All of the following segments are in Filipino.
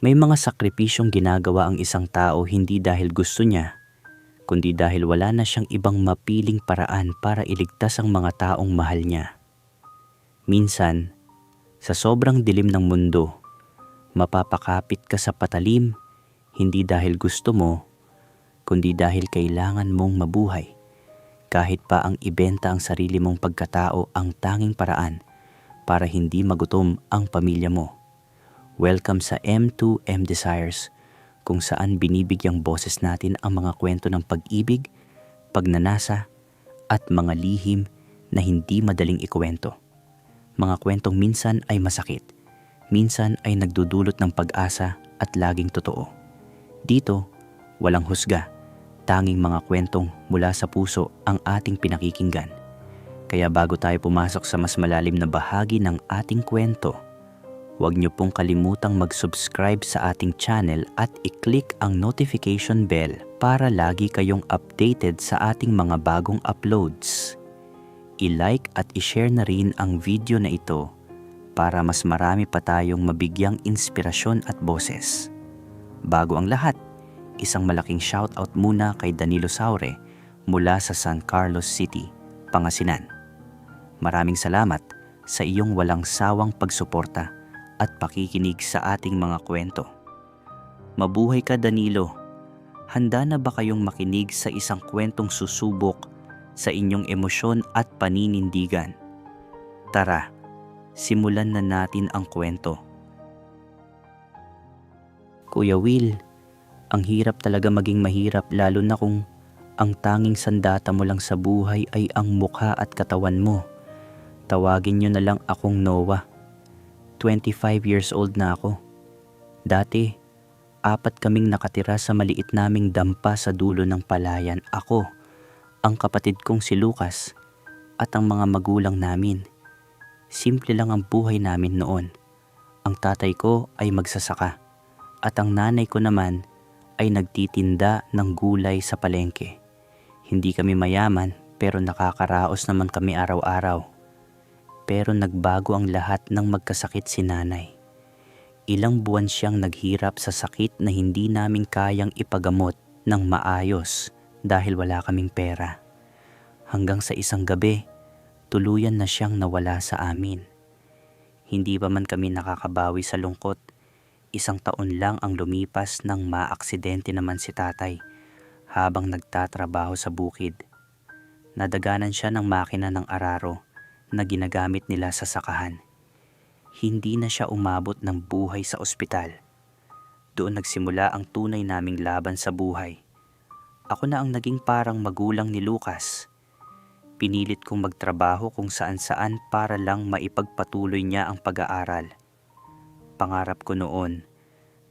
May mga sakripisyong ginagawa ang isang tao hindi dahil gusto niya, kundi dahil wala na siyang ibang mapiling paraan para iligtas ang mga taong mahal niya. Minsan, sa sobrang dilim ng mundo, mapapakapit ka sa patalim, hindi dahil gusto mo, kundi dahil kailangan mong mabuhay. Kahit pa ang ibenta ang sarili mong pagkatao ang tanging paraan para hindi magutom ang pamilya mo. Welcome sa M2M Desires, kung saan binibigyang boses natin ang mga kwento ng pag-ibig, pagnanasa, at mga lihim na hindi madaling ikwento. Mga kwentong minsan ay masakit, minsan ay nagdudulot ng pag-asa at laging totoo. Dito, walang husga, tanging mga kwentong mula sa puso ang ating pinakikinggan. Kaya bago tayo pumasok sa mas malalim na bahagi ng ating kwento, huwag niyo pong kalimutang mag-subscribe sa ating channel at i-click ang notification bell para lagi kayong updated sa ating mga bagong uploads. I-like at i-share na rin ang video na ito para mas marami pa tayong mabigyang inspirasyon at boses. Bago ang lahat, isang malaking shoutout muna kay Danilo Saure mula sa San Carlos City, Pangasinan. Maraming salamat sa iyong walang sawang pagsuporta at pakikinig sa ating mga kwento. Mabuhay ka, Danilo. Handa na ba kayong makinig sa isang kwentong susubok sa inyong emosyon at paninindigan? Tara, simulan na natin ang kwento. Kuya Will, ang hirap talaga maging mahirap, lalo na kung ang tanging sandata mo lang sa buhay ay ang mukha at katawan mo. Tawagin niyo na lang akong Noah. 25 years old na ako. Dati, 4 kaming nakatira sa maliit naming dampa sa dulo ng palayan. Ako, ang kapatid kong si Lucas, at ang mga magulang namin. Simple lang ang buhay namin noon. Ang tatay ko ay magsasaka, at ang nanay ko naman ay nagtitinda ng gulay sa palengke. Hindi kami mayaman, pero nakakaraos naman kami araw-araw. Pero nagbago ang lahat nang magkasakit si nanay. Ilang buwan siyang naghirap sa sakit na hindi namin kayang ipagamot ng maayos dahil wala kaming pera. Hanggang sa isang gabi, tuluyan na siyang nawala sa amin. Hindi pa man kami nakakabawi sa lungkot. 1 taon lang ang lumipas nang maaksidente naman si tatay habang nagtatrabaho sa bukid. Nadaganan siya ng makina ng araro na ginagamit nila sa sakahan. Hindi na siya umabot ng buhay sa ospital. Doon nagsimula ang tunay naming laban sa buhay. Ako na ang naging parang magulang ni Lucas. Pinilit kong magtrabaho kung saan-saan para lang maipagpatuloy niya ang pag-aaral. Pangarap ko noon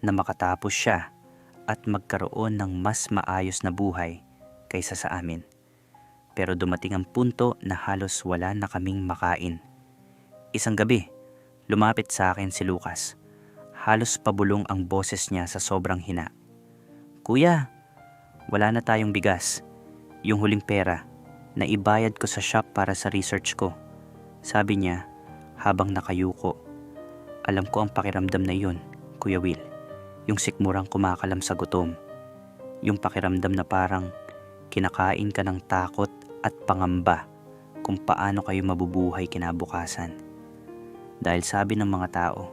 na makatapos siya at magkaroon ng mas maayos na buhay kaysa sa amin. Pero dumating ang punto na halos wala na kaming makain. Isang gabi, lumapit sa akin si Lucas. Halos pabulong ang boses niya sa sobrang hina. "Kuya, wala na tayong bigas. Yung huling pera na ibayad ko sa shop para sa research ko," sabi niya habang nakayuko. Alam ko ang pakiramdam na yun, Kuya Will. Yung sikmurang kumakalam sa gutom. Yung pakiramdam na parang kinakain ka ng takot at pangamba kung paano kayo mabubuhay kinabukasan. Dahil sabi ng mga tao,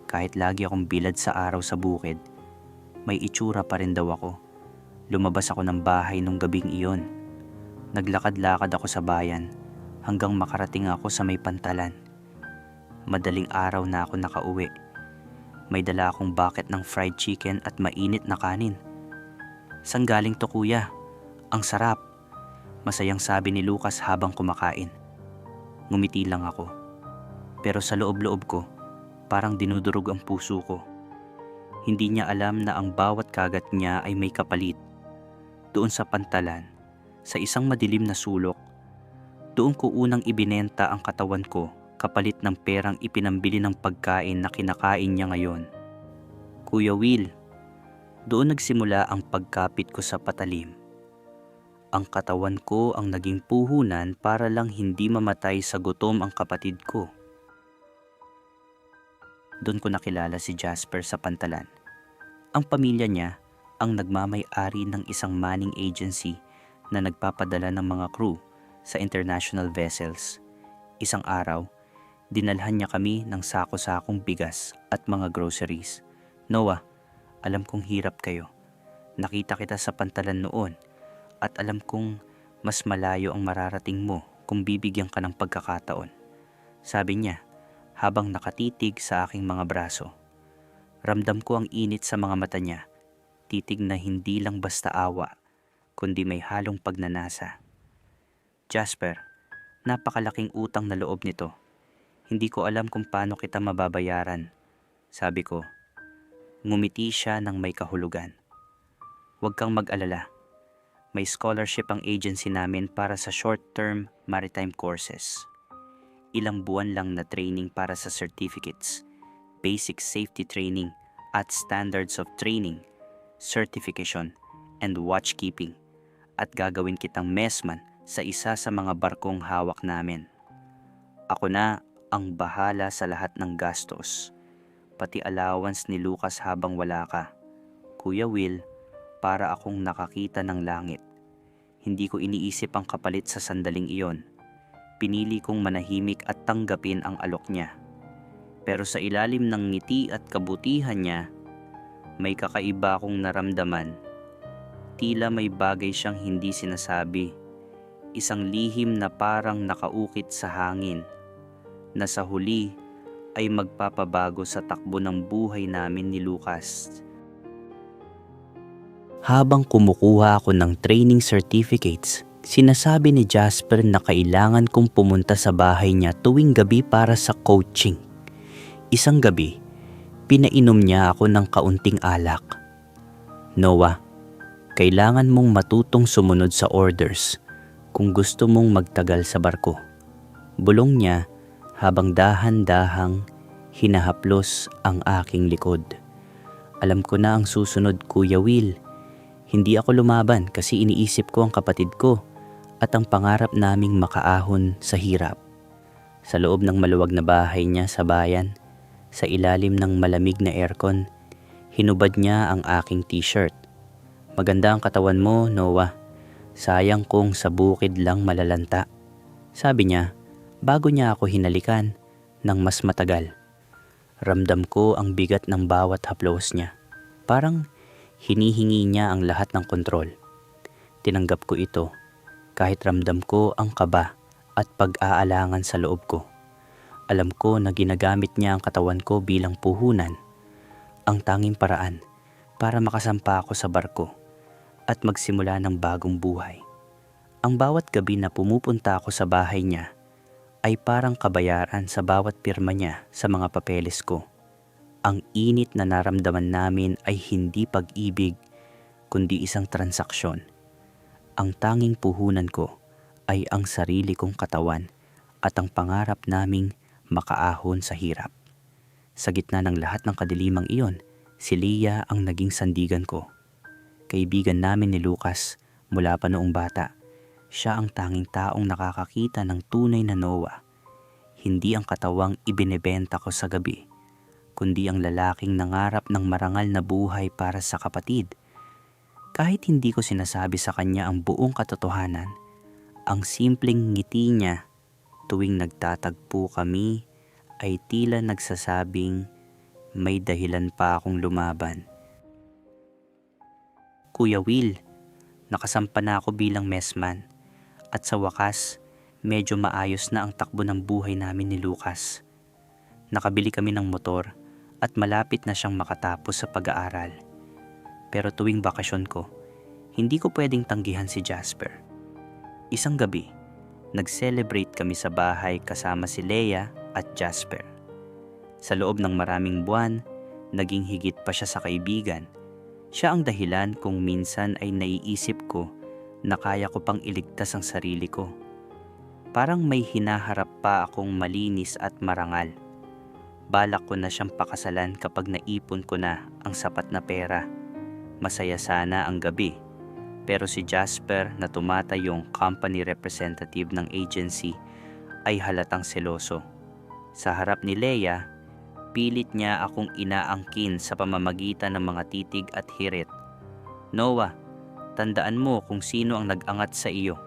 kahit lagi akong bilad sa araw sa bukid, may itsura pa rin daw ako. Lumabas ako ng bahay nung gabing iyon. Naglakad-lakad ako sa bayan hanggang makarating ako sa may pantalan. Madaling araw na ako nakauwi. May dala akong bucket ng fried chicken at mainit na kanin. "Saan galing to, kuya? Ang sarap," masayang sabi ni Lucas habang kumakain. Ngumiti lang ako. Pero sa loob-loob ko, parang dinudurog ang puso ko. Hindi niya alam na ang bawat kagat niya ay may kapalit. Doon sa pantalan, sa isang madilim na sulok, doon ko unang ibinenta ang katawan ko kapalit ng perang ipinambili ng pagkain na kinakain niya ngayon. Kuya Will, doon nagsimula ang pagkapit ko sa patalim. Ang katawan ko ang naging puhunan para lang hindi mamatay sa gutom ang kapatid ko. Doon ko nakilala si Jasper sa Pantalan. Ang pamilya niya ang nagmamay-ari ng isang manning agency na nagpapadala ng mga crew sa international vessels. Isang araw, dinalhan niya kami ng sako-sakong bigas at mga groceries. Noah, alam kong hirap kayo. Nakita kita sa Pantalan noon at alam kong mas malayo ang mararating mo kung bibigyan ka ng pagkakataon. Sabi niya habang nakatitig sa aking mga braso. Ramdam ko ang init sa mga mata niya, titig na hindi lang basta awa, kundi may halong pagnanasa. Jasper, napakalaking utang na loob nito. Hindi ko alam kung paano kita mababayaran. Sabi ko. Ngumiti siya ng may kahulugan. Huwag kang mag-alala. May scholarship ang agency namin para sa short-term maritime courses. Ilang buwan lang na training para sa certificates, basic safety training at standards of training, certification, and watchkeeping. At gagawin kitang messman sa isa sa mga barkong hawak namin. Ako na ang bahala sa lahat ng gastos. Pati allowance ni Lucas habang wala ka. Kuya Will, para akong nakakita ng langit. Hindi ko iniisip ang kapalit sa sandaling iyon. Pinili kong manahimik at tanggapin ang alok niya. Pero sa ilalim ng ngiti at kabutihan niya, may kakaiba akong naramdaman. Tila may bagay siyang hindi sinasabi. Isang lihim na parang nakaukit sa hangin, na sa huli ay magpapabago sa takbo ng buhay namin ni Lucas. Habang kumukuha ako ng training certificates, sinasabi ni Jasper na kailangan kong pumunta sa bahay niya tuwing gabi para sa coaching. Isang gabi, pinainom niya ako ng kaunting alak. Noah, kailangan mong matutong sumunod sa orders kung gusto mong magtagal sa barko. Bulong niya habang dahan-dahang hinahaplos ang aking likod. Alam ko na ang susunod, Kuya Will. Hindi ako lumaban kasi iniisip ko ang kapatid ko at ang pangarap naming makaahon sa hirap. Sa loob ng maluwag na bahay niya sa bayan, sa ilalim ng malamig na aircon, hinubad niya ang aking t-shirt. Maganda ang katawan mo, Noah. Sayang kung sa bukid lang malalanta. Sabi niya, bago niya ako hinalikan ng mas matagal. Ramdam ko ang bigat ng bawat haplos niya. Parang hinihingi niya ang lahat ng kontrol. Tinanggap ko ito kahit ramdam ko ang kaba at pag-aalangan sa loob ko. Alam ko na ginagamit niya ang katawan ko bilang puhunan, ang tanging paraan para makasampa ako sa barko at magsimula ng bagong buhay. Ang bawat gabi na pumupunta ako sa bahay niya ay parang kabayaran sa bawat pirma niya sa mga papeles ko. Ang init na naramdaman namin ay hindi pag-ibig, kundi isang transaksyon. Ang tanging puhunan ko ay ang sarili kong katawan at ang pangarap naming makaahon sa hirap. Sa gitna ng lahat ng kadilimang iyon, si Leah ang naging sandigan ko. Kaibigan namin ni Lucas mula pa noong bata. Siya ang tanging taong nakakakita ng tunay na Noah. Hindi ang katawang ibinebenta ko sa gabi, kundi ang lalaking nangarap ng marangal na buhay para sa kapatid. Kahit hindi ko sinasabi sa kanya ang buong katotohanan, ang simpleng ngiti niya tuwing nagtatagpo kami ay tila nagsasabing may dahilan pa akong lumaban. Kuya Will, nakasampa na ako bilang messman. At sa wakas, medyo maayos na ang takbo ng buhay namin ni Lucas. Nakabili kami ng motor at malapit na siyang makatapos sa pag-aaral. Pero tuwing bakasyon ko, hindi ko pwedeng tanggihan si Jasper. Isang gabi, nag-celebrate kami sa bahay kasama si Leah at Jasper. Sa loob ng maraming buwan, naging higit pa siya sa kaibigan. Siya ang dahilan kung minsan ay naiisip ko na kaya ko pang iligtas ang sarili ko. Parang may hinaharap pa akong malinis at marangal. Balak ko na siyang pakasalan kapag naipon ko na ang sapat na pera. Masaya sana ang gabi. Pero si Jasper na tumatayong company representative ng agency ay halatang seloso. Sa harap ni Leah, Pilit niya akong inaangkin sa pamamagitan ng mga titig at hirit. Noah, tandaan mo kung sino ang nag-angat sa iyo.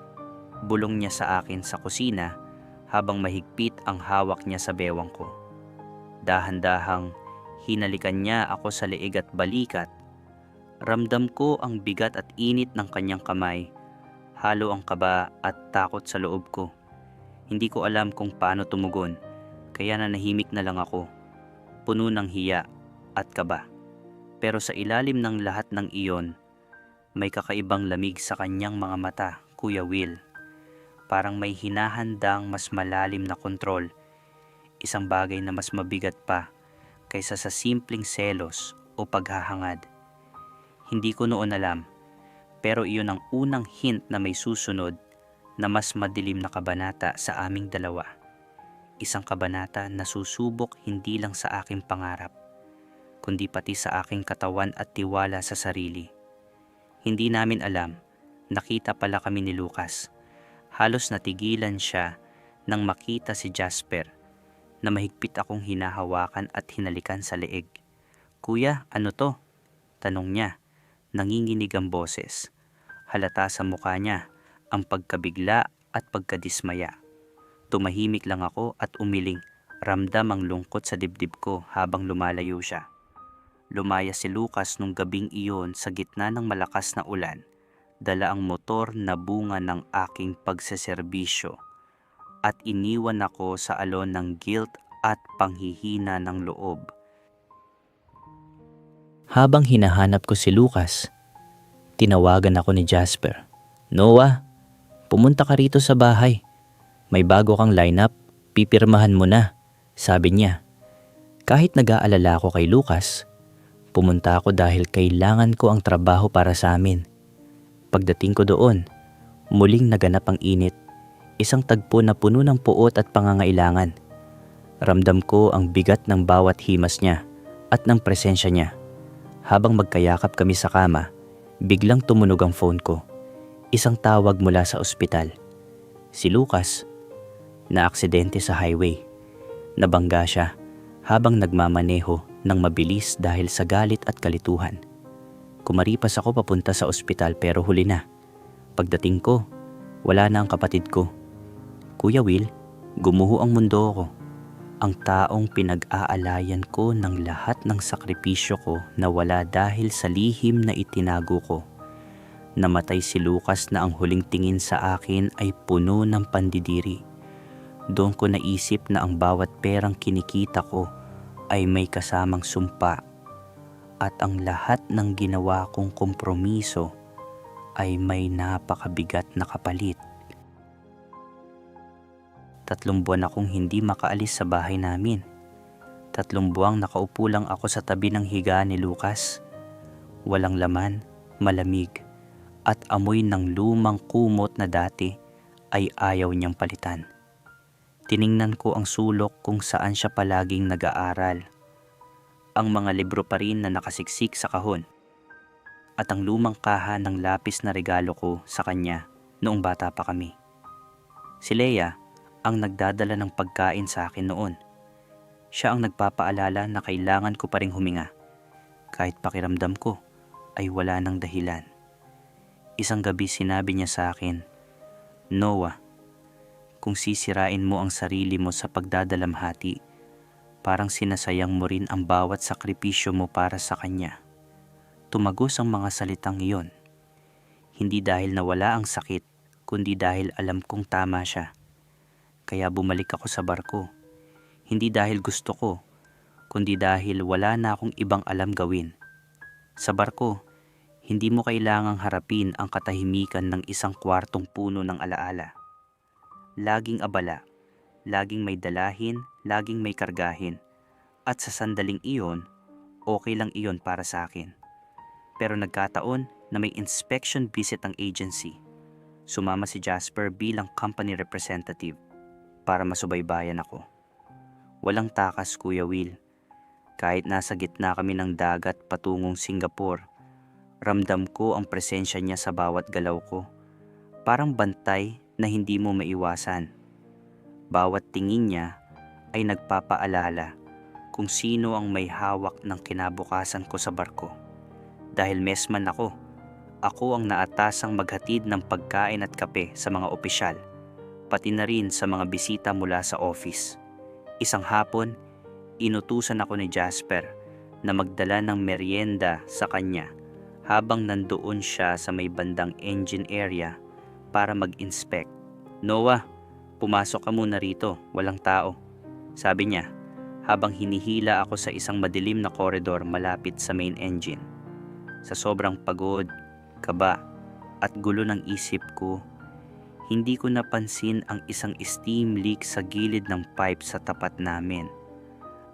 Bulong niya sa akin sa kusina habang mahigpit ang hawak niya sa bewang ko. Dahan-dahang hinalikan niya ako sa leeg at balikat. Ramdam ko ang bigat at init ng kanyang kamay, halo ang kaba at takot sa loob ko. Hindi ko alam kung paano tumugon, kaya nanahimik na lang ako, puno ng hiya at kaba. Pero sa ilalim ng lahat ng iyon, may kakaibang lamig sa kanyang mga mata, Kuya Will. Parang may hinahandang mas malalim na kontrol, isang bagay na mas mabigat pa kaysa sa simpleng selos o paghahangad. Hindi ko noon alam, pero iyon ang unang hint na may susunod na mas madilim na kabanata sa aming dalawa. Isang kabanata na susubok hindi lang sa aking pangarap, kundi pati sa aking katawan at tiwala sa sarili. Hindi namin alam, nakita pala kami ni Lucas. Halos natigilan siya nang makita si Jasper na mahigpit akong hinahawakan at hinalikan sa leeg. Kuya, ano to? Tanong niya. Nanginginig ang boses. Halata sa mukha niya ang pagkabigla at pagkadismaya. Tumahimik lang ako at umiling. Ramdam ang lungkot sa dibdib ko habang lumalayo siya. Lumaya si Lucas nung gabing iyon sa gitna ng malakas na ulan. Dala ang motor na bunga ng aking pagseserbisyo. At iniwan ako sa alon ng guilt at panghihina ng loob. Habang hinahanap ko si Lucas, tinawagan ako ni Jasper. Noah, pumunta ka rito sa bahay. May bago kang lineup, pipirmahan mo na, sabi niya. Kahit nag-aalala ako kay Lucas, pumunta ako dahil kailangan ko ang trabaho para sa amin. Pagdating ko doon, muling naganap ang init, isang tagpo na puno ng puot at pangangailangan. Ramdam ko ang bigat ng bawat himas niya at ng presensya niya. Habang magkayakap kami sa kama, biglang tumunog ang phone ko. Isang tawag mula sa ospital. Si Lucas, na aksidente sa highway. Nabangga siya habang nagmamaneho ng mabilis dahil sa galit at kalituhan. Kumaripas ako papunta sa ospital pero huli na. Pagdating ko, wala na ang kapatid ko. Kuya Will, gumuho ang mundo ko. Ang taong pinag-aalayan ko ng lahat ng sakripisyo ko nawala dahil sa lihim na itinago ko. Namatay si Lucas na ang huling tingin sa akin ay puno ng pandidiri. Doon ko naisip na ang bawat perang kinikita ko ay may kasamang sumpa at ang lahat ng ginawa kong kompromiso ay may napakabigat na kapalit. 3 buwan akong hindi makaalis sa bahay namin. 3 buwang nakaupo lang ako sa tabi ng higa ni Lucas. Walang laman, malamig, at amoy ng lumang kumot na dati ay ayaw niyang palitan. Tiningnan ko ang sulok kung saan siya palaging nag-aaral. Ang mga libro pa rin na nakasiksik sa kahon. At ang lumang kaha ng lapis na regalo ko sa kanya noong bata pa kami. Si Leia ang nagdadala ng pagkain sa akin noon. Siya ang nagpapaalala na kailangan ko pa ring huminga. Kahit pakiramdam ko ay wala nang dahilan. Isang gabi sinabi niya sa akin, Noah, kung sisirain mo ang sarili mo sa pagdadalamhati, parang sinasayang mo rin ang bawat sakripisyo mo para sa kanya. Tumagos ang mga salitang iyon. Hindi dahil nawala ang sakit, kundi dahil alam kong tama siya. Kaya bumalik ako sa barko. Hindi dahil gusto ko, kundi dahil wala na akong ibang alam gawin. Sa barko, hindi mo kailangang harapin ang katahimikan ng isang kwartong puno ng alaala. Laging abala, laging may dalahin, laging may kargahin. At sa sandaling iyon, okay lang iyon para sa akin. Pero nagkataon na may inspection visit ang agency. Sumama si Jasper bilang company representative para masubaybayan ako. Walang takas, Kuya Will. Kahit nasa gitna kami ng dagat patungong Singapore, ramdam ko ang presensya niya sa bawat galaw ko. Parang bantay na hindi mo maiwasan. Bawat tingin niya ay nagpapaalala kung sino ang may hawak ng kinabukasan ko sa barko. Dahil messman ako, ako ang naatasang maghatid ng pagkain at kape sa mga opisyal, pati na rin sa mga bisita mula sa office. Isang hapon, inutusan ako ni Jasper na magdala ng merienda sa kanya habang nandoon siya sa may bandang engine area para mag-inspect. "Noah, pumasok ka muna rito, walang tao," sabi niya habang hinihila ako sa isang madilim na koridor malapit sa main engine. Sa sobrang pagod, kaba at gulo ng isip ko, hindi ko napansin ang isang steam leak sa gilid ng pipe sa tapat namin.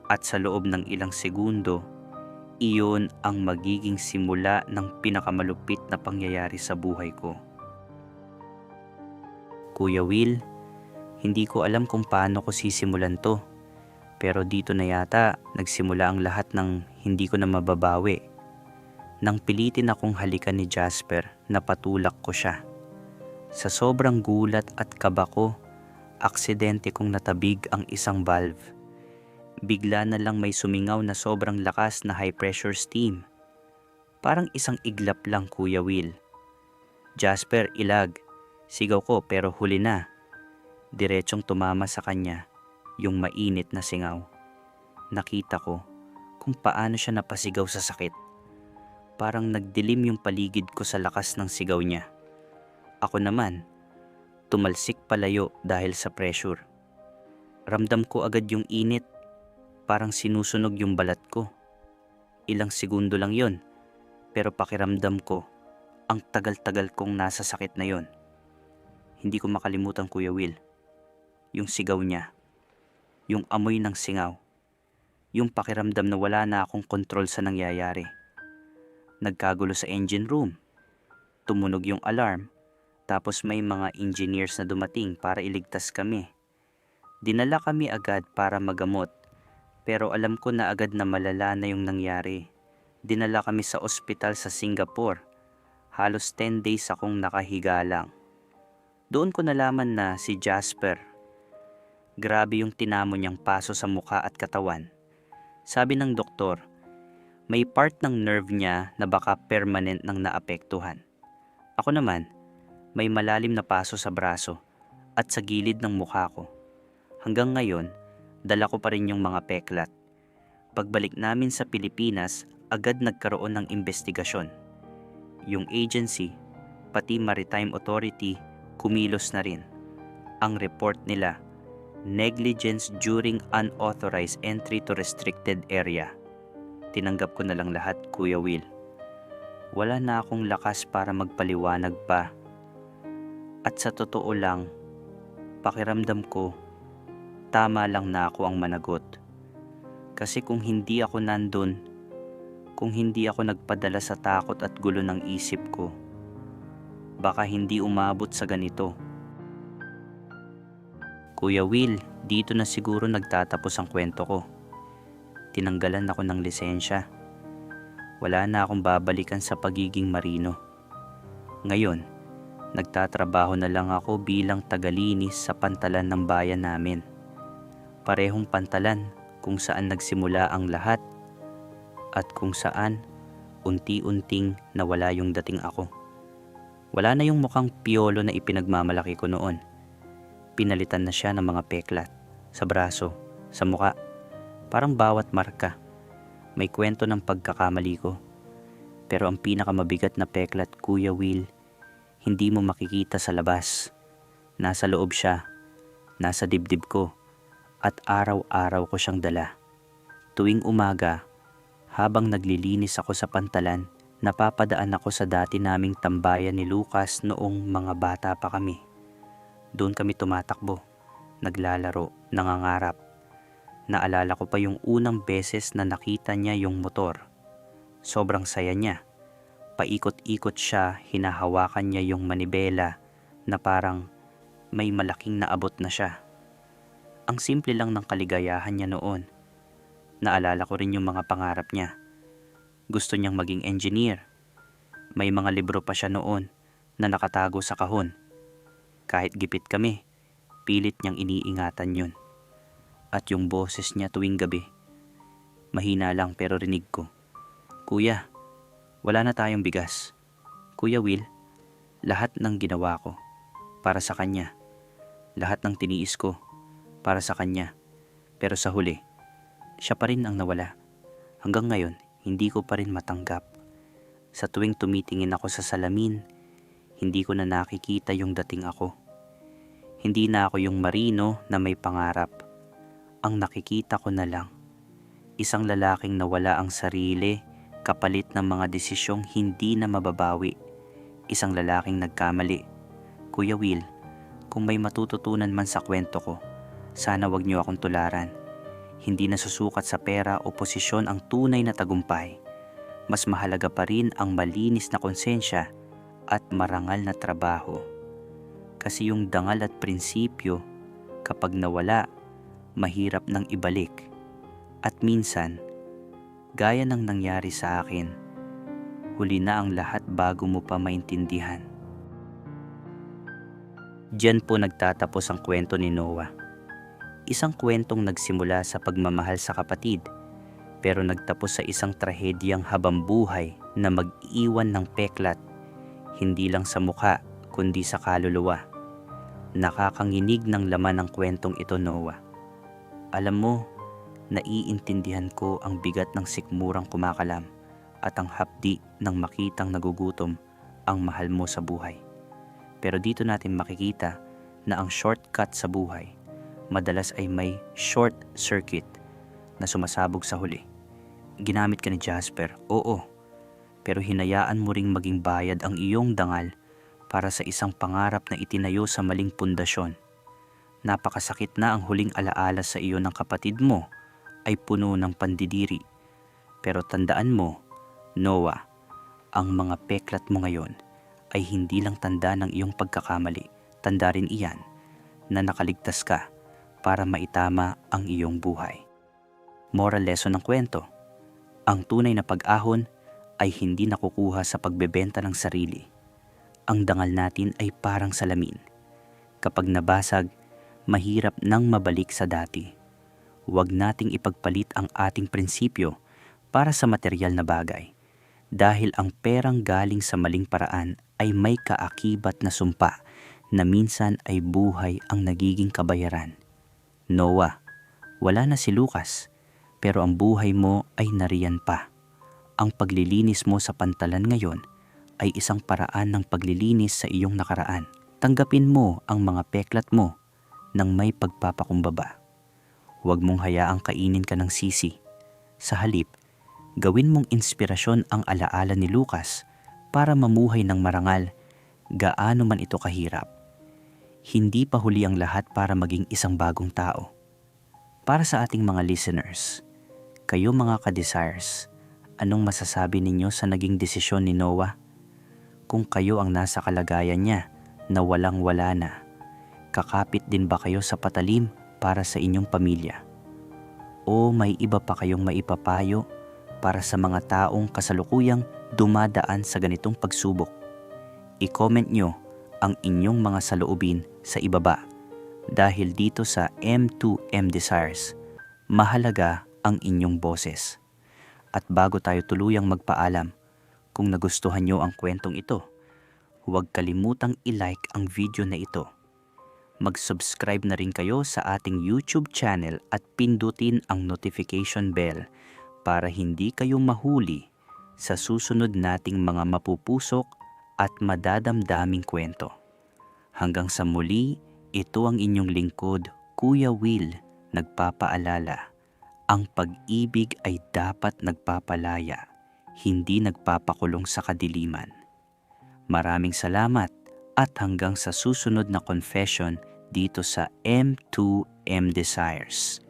At sa loob ng ilang segundo, iyon ang magiging simula ng pinakamalupit na pangyayari sa buhay ko. Kuya Will, hindi ko alam kung paano ko sisimulan to. Pero dito na yata nagsimula ang lahat ng hindi ko na mababawi. Nang pilitin akong halikan ni Jasper, napatulak ko siya. Sa sobrang gulat at kaba ko, aksidente kong natabig ang isang valve. Bigla na lang may sumingaw na sobrang lakas na high pressure steam. Parang isang iglap lang, Kuya Will. "Jasper, ilag," sigaw ko, pero huli na. Diretsong tumama sa kanya yung mainit na singaw. Nakita ko kung paano siya napasigaw sa sakit. Parang nagdilim yung paligid ko sa lakas ng sigaw niya. Ako naman, tumalsik palayo dahil sa pressure. Ramdam ko agad yung init, parang sinusunog yung balat ko. Ilang segundo lang yon, pero pakiramdam ko, ang tagal-tagal kong nasa sakit na yon. Hindi ko makalimutan, Kuya Will, yung sigaw niya, yung amoy ng singaw, yung pakiramdam na wala na akong kontrol sa nangyayari. Nagkagulo sa engine room, tumunog yung alarm, tapos may mga engineers na dumating para iligtas kami. Dinala kami agad para magamot, pero alam ko na agad na malala na yung nangyari. Dinala kami sa ospital sa Singapore. Halos 10 days akong nakahiga lang. Doon ko nalaman na si Jasper, grabe yung tinamo niyang paso sa mukha at katawan. Sabi ng doktor, may part ng nerve niya na baka permanent nang naapektuhan. Ako naman, may malalim na paso sa braso at sa gilid ng mukha ko. Hanggang ngayon, dala ko pa rin yung mga peklat. Pagbalik namin sa Pilipinas, agad nagkaroon ng investigasyon. Yung agency, pati Maritime Authority, kumilos na rin. Ang report nila, negligence during unauthorized entry to restricted area. Tinanggap ko na lang lahat, Kuya Will. Wala na akong lakas para magpaliwanag pa. At sa totoo lang, pakiramdam ko, tama lang na ako ang managot. Kasi kung hindi ako nandun, kung hindi ako nagpadala sa takot at gulo ng isip ko, baka hindi umabot sa ganito. Kuya Will, dito na siguro nagtatapos ang kwento ko. Tinanggalan ako ng lisensya. Wala na akong babalikan sa pagiging marino. Ngayon, nagtatrabaho na lang ako bilang tagalinis sa pantalan ng bayan namin. Parehong pantalan kung saan nagsimula ang lahat at kung saan unti-unting nawala yung dating ako. Wala na yung mukhang piyolo na ipinagmamalaki ko noon. Pinalitan na siya ng mga peklat sa braso, sa muka. Parang bawat marka, may kwento ng pagkakamali ko. Pero ang pinakamabigat na peklat, Kuya Will, hindi mo makikita sa labas. Nasa loob siya, nasa dibdib ko, at araw-araw ko siyang dala. Tuwing umaga, habang naglilinis ako sa pantalan, napapadaan ako sa dati naming tambayan ni Lucas noong mga bata pa kami. Doon kami tumatakbo, naglalaro, nangangarap. Naalala ko pa yung unang beses na nakita niya yung motor. Sobrang saya niya. Paikot-ikot siya, hinahawakan niya yung manibela na parang may malaking naabot na siya. Ang simple lang ng kaligayahan niya noon. Naalala ko rin yung mga pangarap niya. Gusto niyang maging engineer. May mga libro pa siya noon na nakatago sa kahon. Kahit gipit kami, pilit niyang iniingatan yun. At yung boses niya tuwing gabi, Mahina lang pero rinig ko. Kuya, wala na tayong bigas. Kuya Will, lahat ng ginawa ko para sa kanya. Lahat ng tiniis ko para sa kanya. Pero sa huli, siya pa rin ang nawala. Hanggang ngayon, hindi ko pa rin matanggap. Sa tuwing tumitingin ako sa salamin, hindi ko na nakikita yung dating ako. Hindi na ako yung marino na may pangarap. Ang nakikita ko na lang, isang lalaking nawala ang sarili kapalit ng mga desisyong hindi na mababawi. Isang lalaking nagkamali. Kuya Will, kung may matututunan man sa kwento ko, sana wag niyo akong tularan. Hindi nasusukat sa pera o posisyon ang tunay na tagumpay. Mas mahalaga pa rin ang malinis na konsensya at marangal na trabaho. Kasi yung dangal at prinsipyo, kapag nawala, mahirap nang ibalik. At minsan, gaya ng nangyari sa akin, huli na ang lahat bago mo pa maintindihan. Diyan po nagtatapos ang kwento ni Noah. Isang kwentong nagsimula sa pagmamahal sa kapatid, pero nagtapos sa isang trahedyang habambuhay na mag-iwan ng peklat, hindi lang sa mukha kundi sa kaluluwa. Nakakanginig ng laman ng kwentong ito, Noah. Alam mo, naiintindihan ko ang bigat ng sikmurang kumakalam at ang hapdi ng makitang nagugutom ang mahal mo sa buhay. Pero dito natin makikita na ang shortcut sa buhay madalas ay may short circuit na sumasabog sa huli. Ginamit ka ni Jasper, oo, pero hinayaan mo ring maging bayad ang iyong dangal para sa isang pangarap na itinayo sa maling pundasyon. Napakasakit na ang huling alaala sa iyo ng kapatid mo ay puno ng pandidiri. Pero tandaan mo, Noah, ang mga peklat mo ngayon ay hindi lang tanda ng iyong pagkakamali. Tanda rin iyan na nakaligtas ka para maitama ang iyong buhay. Moral lesson ng kwento: ang tunay na pag-ahon ay hindi nakukuha sa pagbebenta ng sarili. Ang dangal natin ay parang salamin. Kapag nabasag, mahirap nang mabalik sa dati. Huwag nating ipagpalit ang ating prinsipyo para sa material na bagay, dahil ang perang galing sa maling paraan ay may kaakibat na sumpa na minsan ay buhay ang nagiging kabayaran. Noah, wala na si Lucas, pero ang buhay mo ay nariyan pa. Ang paglilinis mo sa pantalan ngayon ay isang paraan ng paglilinis sa iyong nakaraan. Tanggapin mo ang mga peklat mo ng may pagpapakumbaba. Huwag mong hayaang kainin ka ng sisi. Sa halip, gawin mong inspirasyon ang alaala ni Lucas para mamuhay ng marangal, gaano man ito kahirap. Hindi pa huli ang lahat para maging isang bagong tao. Para sa ating mga listeners, kayo mga ka-desires, anong masasabi ninyo sa naging desisyon ni Noah? Kung kayo ang nasa kalagayan niya na walang-wala na, kakapit din ba kayo sa patalim para sa inyong pamilya? O may iba pa kayong maipapayo para sa mga taong kasalukuyang dumadaan sa ganitong pagsubok? I-comment nyo ang inyong mga saloobin sa ibaba, dahil dito sa M2M Desires, mahalaga ang inyong boses. At bago tayo tuluyang magpaalam, kung nagustuhan nyo ang kwentong ito, huwag kalimutang i-like ang video na ito. Mag-subscribe na rin kayo sa ating YouTube channel at pindutin ang notification bell para hindi kayo mahuli sa susunod nating mga mapupusok at madadamdaming kwento. Hanggang sa muli, ito ang inyong lingkod, Kuya Will, nagpapaalala. Ang pag-ibig ay dapat nagpapalaya, hindi nagpapakulong sa kadiliman. Maraming salamat at hanggang sa susunod na confession dito sa M2M Desires.